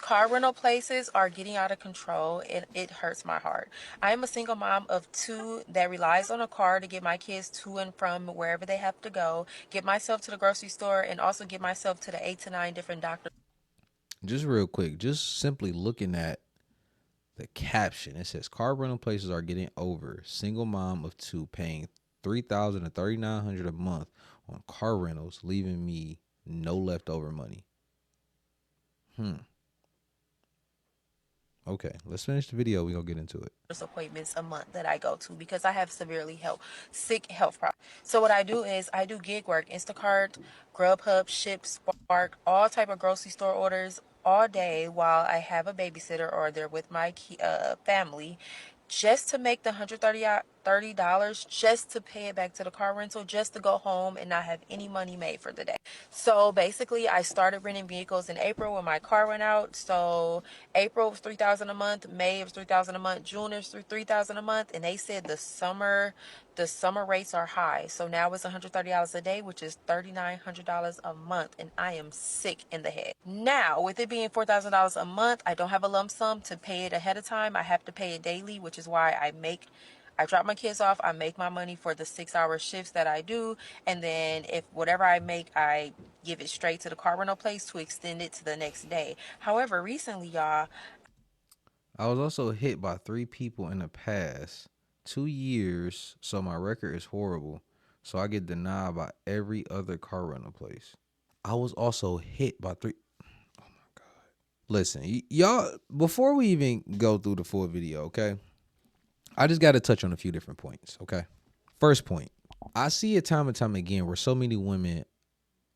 car rental places are getting out of control, and it hurts my heart. I am a single mom of two that relies on a car to get my kids to and from wherever they have to go, get myself to the grocery store, and also get myself to the 8 to 9 different doctors. Just real quick, just simply looking at the caption, it says car rental places are getting over. Single mom of two paying $3,000 to $3,900 a month on car rentals, leaving me no leftover money. Okay, let's finish the video. We gonna get into it. Appointments a month that I go to because I have severely sick health problems. So what I do is I do gig work, Instacart, Grubhub, Ship, Spark, all type of grocery store orders all day while I have a babysitter or they're with my family, just to make the $130 just to pay it back to the car rental, just to go home and not have any money made for the day. So basically, I started renting vehicles in April when my car went out. So April was $3,000 a month, May was $3,000 a month, June is $3,000 a month, and they said the summer rates are high. So now it's $130 a day, which is $3,900 a month, and I am sick in the head. Now, with it being $4,000 a month, I don't have a lump sum to pay it ahead of time. I have to pay it daily, which is why I drop my kids off, I make my money for the 6 hour shifts that I do, and then if whatever I make, I give it straight to the car rental place to extend it to the next day. However, recently, y'all, I was also hit by 3 people in the past 2 years, so my record is horrible. So I get denied by every other car rental place. I was also hit by three. Listen, y'all, before we even go through the full video, okay, I just got to touch on a few different points, okay? First point, I see it time and time again where so many women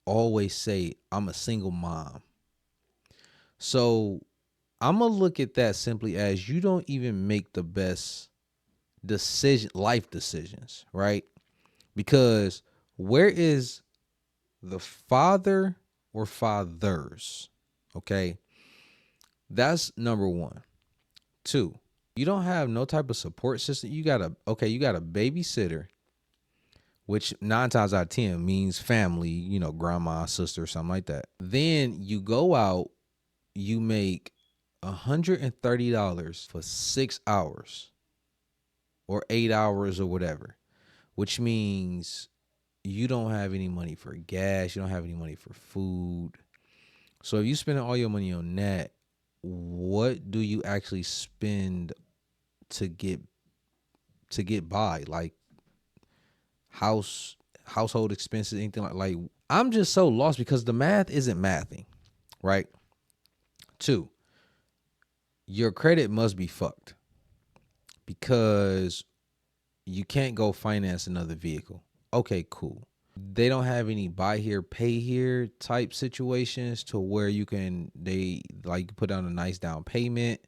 always say, I'm a single mom. So I'm going to look at that simply as you don't even make the best life decisions, right? Because where is the father or fathers? Okay. That's number one. Two, you don't have no type of support system. You got a babysitter, which 9 times out of 10 means family, grandma, sister, something like that. Then you go out, you make $130 for 6 hours or 8 hours or whatever, which means you don't have any money for gas. You don't have any money for food. So if you spend all your money on that, what do you actually spend to get by? Like household expenses, anything like I'm just so lost because the math isn't mathing, right? Two, your credit must be fucked because you can't go finance another vehicle. Okay, cool. They don't have any buy here, pay here type situations to where they put down a nice down payment.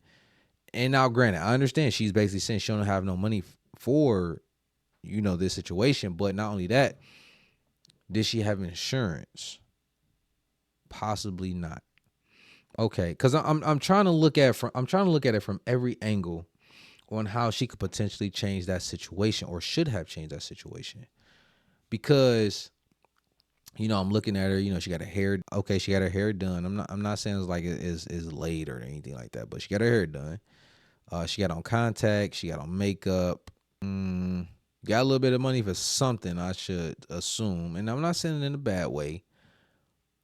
And now, granted, I understand she's basically saying she don't have no money for, this situation. But not only that, did she have insurance? Possibly not. Okay, because I'm trying to look at it from every angle on how she could potentially change that situation or should have changed that situation. Because I'm looking at her. She got her hair. Okay, she got her hair done. I'm not saying it's like it is late or anything like that, but she got her hair done. She got on contacts. She got on makeup. Got a little bit of money for something, I should assume. And I'm not saying it in a bad way.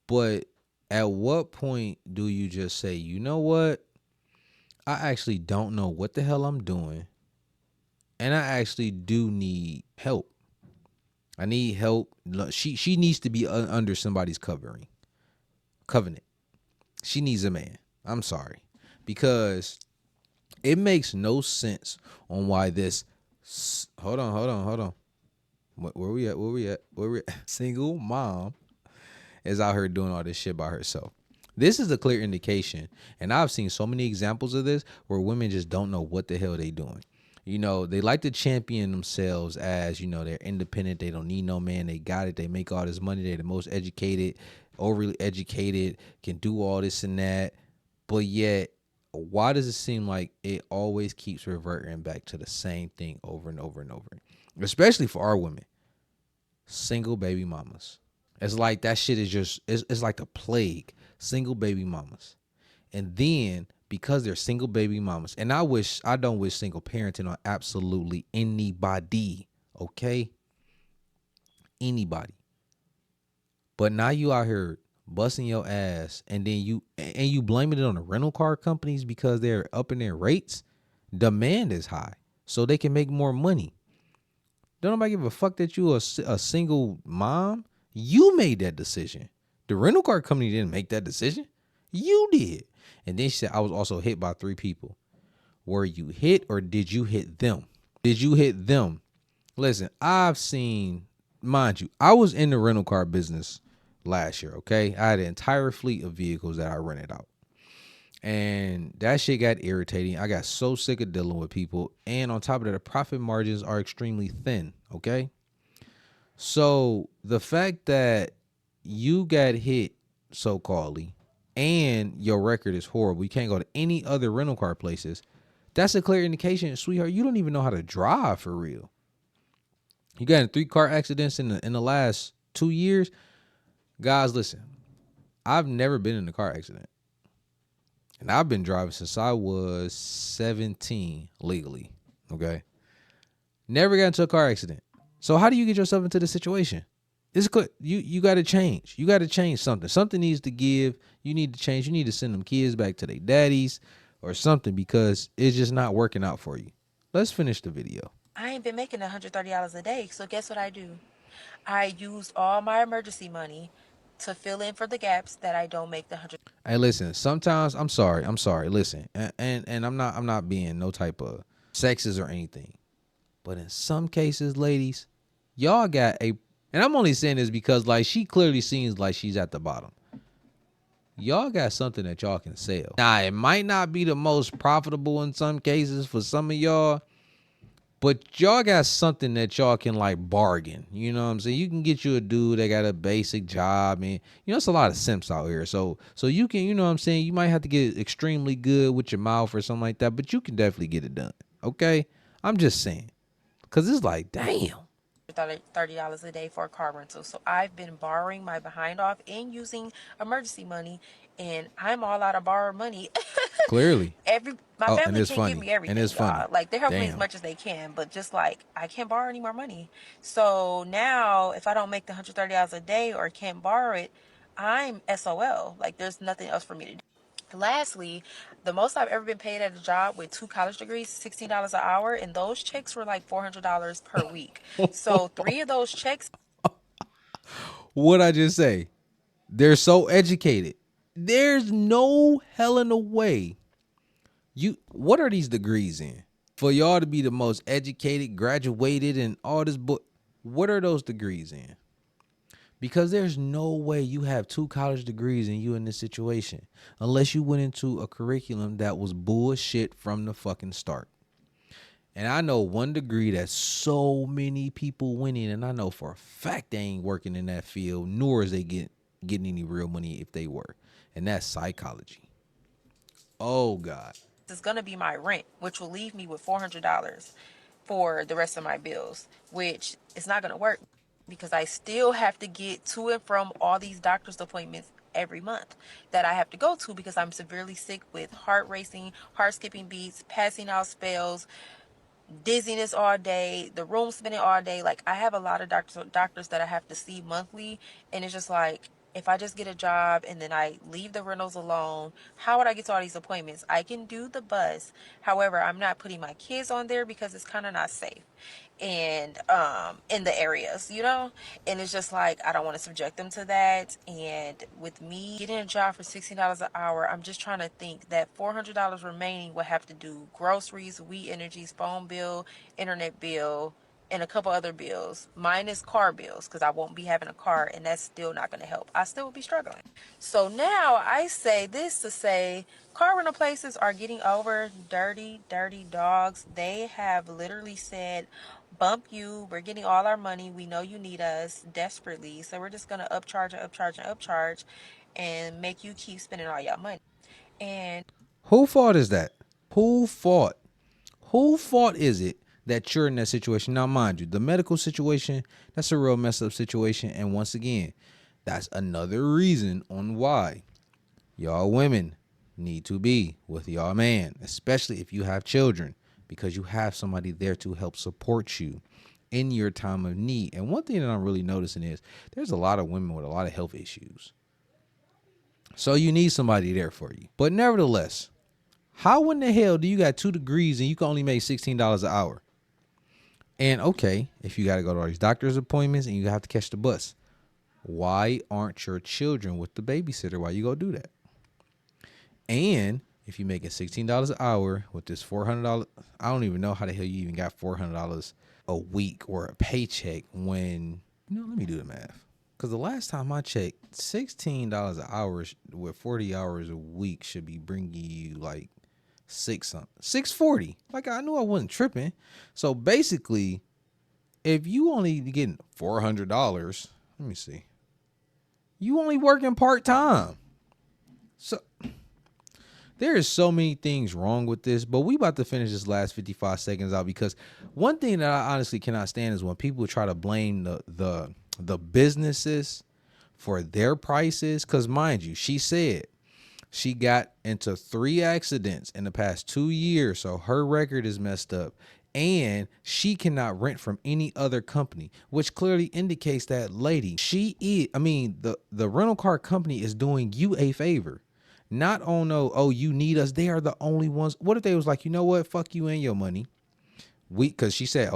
But at what point do you just say, you know what? I actually don't know what the hell I'm doing. And I actually do need help. I need help. She needs to be under somebody's covenant. She needs a man. I'm sorry. Because it makes no sense on why this. Hold on. Where we at? Single mom is out here doing all this shit by herself. This is a clear indication, and I've seen so many examples of this where women just don't know what the hell they doing. They like to champion themselves as, they're independent. They don't need no man. They got it. They make all this money. They're the most educated, overly educated, can do all this and that. But yet, why does it seem like it always keeps reverting back to the same thing over and over and over? Especially for our women. Single baby mamas. It's like that shit is just, it's like the plague. Single baby mamas. And then because they're single baby mamas, and I don't wish single parenting on absolutely anybody, okay? Anybody. But now you out here busting your ass, and then you blaming it on the rental car companies because they're upping their rates. Demand is high, so they can make more money. Don't nobody give a fuck that you a single mom. You made that decision. The rental car company didn't make that decision. You did. And then she said, I was also hit by 3 people. Were you hit or did you hit them? Did you hit them? Listen, I've seen, mind you, I was in the rental car business last year, okay? I had an entire fleet of vehicles that I rented out. And that shit got irritating. I got so sick of dealing with people. And on top of that, the profit margins are extremely thin, okay? So the fact that you got hit so-calledly and your record is horrible, you can't go to any other rental car places, that's a clear indication, sweetheart, you don't even know how to drive for real. You got in 3 car accidents in the last 2 years. Guys, listen, I've never been in a car accident. And I've been driving since I was 17 legally, okay? Never got into a car accident. So how do you get yourself into this situation? It's good. You got to change. You got to change something. Something needs to give. You need to change. You need to send them kids back to their daddies or something because it's just not working out for you. Let's finish the video. I ain't been making $130 a day, so guess what I do? I used all my emergency money to fill in for the gaps that I don't make the 100. Hey, listen. Sometimes I'm sorry. Listen, and I'm not being no type of sexist or anything, but in some cases, ladies, y'all got a. And I'm only saying this because like she clearly seems like she's at the bottom. Y'all got something that y'all can sell. Now it might not be the most profitable in some cases for some of y'all, but y'all got something that y'all can like bargain. You know what I'm saying? You can get you a dude that got a basic job, and you know it's a lot of simps out here. So you can, you know what I'm saying? You might have to get extremely good with your mouth or something like that, but you can definitely get it done. Okay? I'm just saying. Cause it's like, damn. $30 a day for a car rental. So I've been borrowing my behind off and using emergency money, and I'm all out of borrowed money. Clearly. My Oh, and family it's can't give funny. me everything, And it's funny. Like they're helping me as Damn. much as they can, but just like I can't borrow any more money. So now if I don't make the $130 a day or can't borrow it, I'm SOL. Like there's nothing else for me to do. Lastly, the most I've ever been paid at a job with 2 college degrees, $16 an hour, and those checks were like $400 per week. So 3 of those checks. What'd I just say? They're so educated. There's no hell in the way. What are these degrees in? For y'all to be the most educated, graduated, and all this book, what are those degrees in? Because there's no way you have 2 college degrees and you in this situation unless you went into a curriculum that was bullshit from the fucking start. And I know one degree that so many people went in, and I know for a fact they ain't working in that field, nor is they getting any real money if they were. And that's psychology. Oh God. Is going to be my rent, which will leave me with $400 for the rest of my bills, which is not going to work because I still have to get to and from all these doctor's appointments every month that I have to go to because I'm severely sick with heart racing, heart skipping beats, passing out spells, dizziness all day, the room spinning all day. Like I have a lot of doctors that I have to see monthly, and it's just like if I just get a job and then I leave the rentals alone, how would I get to all these appointments? I can do the bus. However, I'm not putting my kids on there because it's kind of not safe. And in the areas, and it's just like I don't want to subject them to that. And with me getting a job for $16 an hour, I'm just trying to think that $400 remaining would have to do groceries, We Energies, phone bill, internet bill, and a couple other bills, minus car bills, because I won't be having a car, and that's still not going to help. I still will be struggling. So now I say this to say car rental places are getting over dirty, dirty dogs. They have literally said, bump you, we're getting all our money, we know you need us desperately, so we're just going to upcharge and upcharge and upcharge and make you keep spending all your money. And who fault is that? Who fault? Who fault is it that you're in that situation? Now, mind you, the medical situation, that's a real messed up situation. And once again, that's another reason on why y'all women need to be with y'all man, especially if you have children, because you have somebody there to help support you in your time of need. And one thing that I'm really noticing is there's a lot of women with a lot of health issues. So you need somebody there for you. But nevertheless, how in the hell do you got 2 degrees and you can only make $16 an hour? And okay, if you got to go to all these doctor's appointments and you have to catch the bus, why aren't your children with the babysitter while you go do that? And if you're making $16 an hour with this $400, I don't even know how the hell you even got $400 a week or a paycheck when, let me do the math. Because the last time I checked, $16 an hour with 40 hours a week should be bringing you like 640. Like I knew I wasn't tripping. So basically, if you only getting $400, let me see. You only working part-time. So there is so many things wrong with this, but we about to finish this last 55 seconds out because one thing that I honestly cannot stand is when people try to blame the businesses for their prices. Because mind you, she said she got into 3 accidents in the past 2 years, so her record is messed up. And she cannot rent from any other company, which clearly indicates that lady, the rental car company is doing you a favor. Not on oh, you need us. They are the only ones. What if they was like, you know what? Fuck you and your money. Because she said,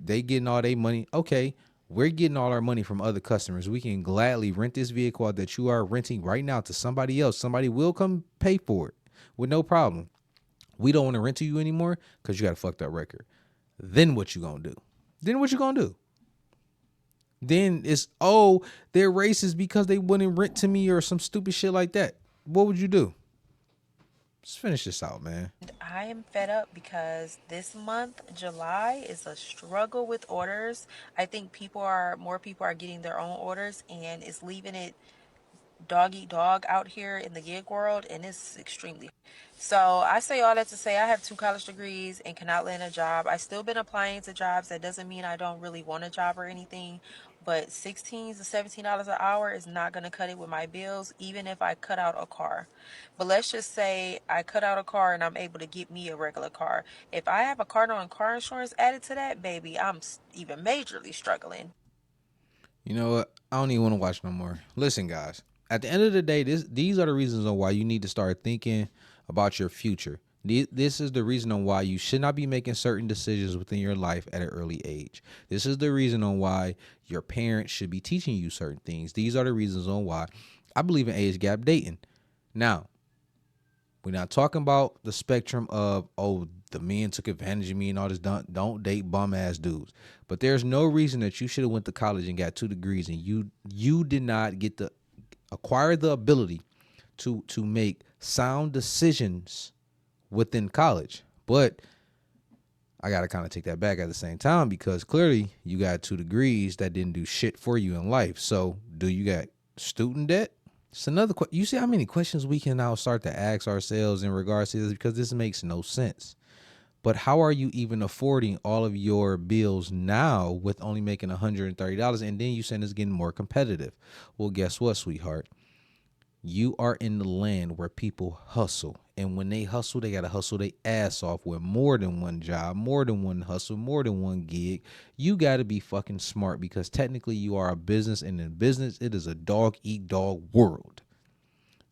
they getting all their money. Okay, we're getting all our money from other customers. We can gladly rent this vehicle that you are renting right now to somebody else. Somebody will come pay for it with no problem. We don't want to rent to you anymore because you got a fucked up record. Then what you gonna do? Then it's, they're racist because they wouldn't rent to me or some stupid shit like that. What would you do? Let's finish this out, man. I am fed up because this month, July, is a struggle with orders. I think more people are getting their own orders, and it's leaving it dog eat dog out here in the gig world, and it's extremely. So I say all that to say I have 2 college degrees and cannot land a job. I still been applying to jobs. That doesn't mean I don't really want a job or anything, but $16 to $17 an hour is not going to cut it with my bills, even if I cut out a car. But let's just say I cut out a car and I'm able to get me a regular car. If I have a car note and car insurance added to that, baby, I'm even majorly struggling. You know what? I don't even want to watch no more. Listen, guys. At the end of the day, these are the reasons on why you need to start thinking about your future. This is the reason on why you should not be making certain decisions within your life at an early age. This is the reason on why your parents should be teaching you certain things. These are the reasons on why I believe in age gap dating. Now, we're not talking about the spectrum of, the men took advantage of me and all this. Don't date bum ass dudes. But there's no reason that you should have went to college and got 2 degrees and you did not get to acquire the ability to make sound decisions within college. But I got to kind of take that back at the same time because clearly you got 2 degrees that didn't do shit for you in life. So do you got student debt? It's another question. You see how many questions we can now start to ask ourselves in regards to this, because this makes no sense. But how are you even affording all of your bills now with only making $130? And then you saying it's getting more competitive. Well, guess what, sweetheart? You are in the land where people hustle. And when they hustle, they got to hustle their ass off with more than one job, more than one hustle, more than one gig. You got to be fucking smart because technically you are a business. And in business, it is a dog eat dog world.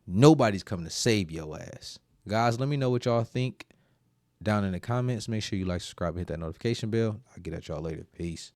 Nobody's coming to save your ass. Guys, let me know what y'all think down in the comments. Make sure you like, subscribe, and hit that notification bell. I'll get at y'all later. Peace.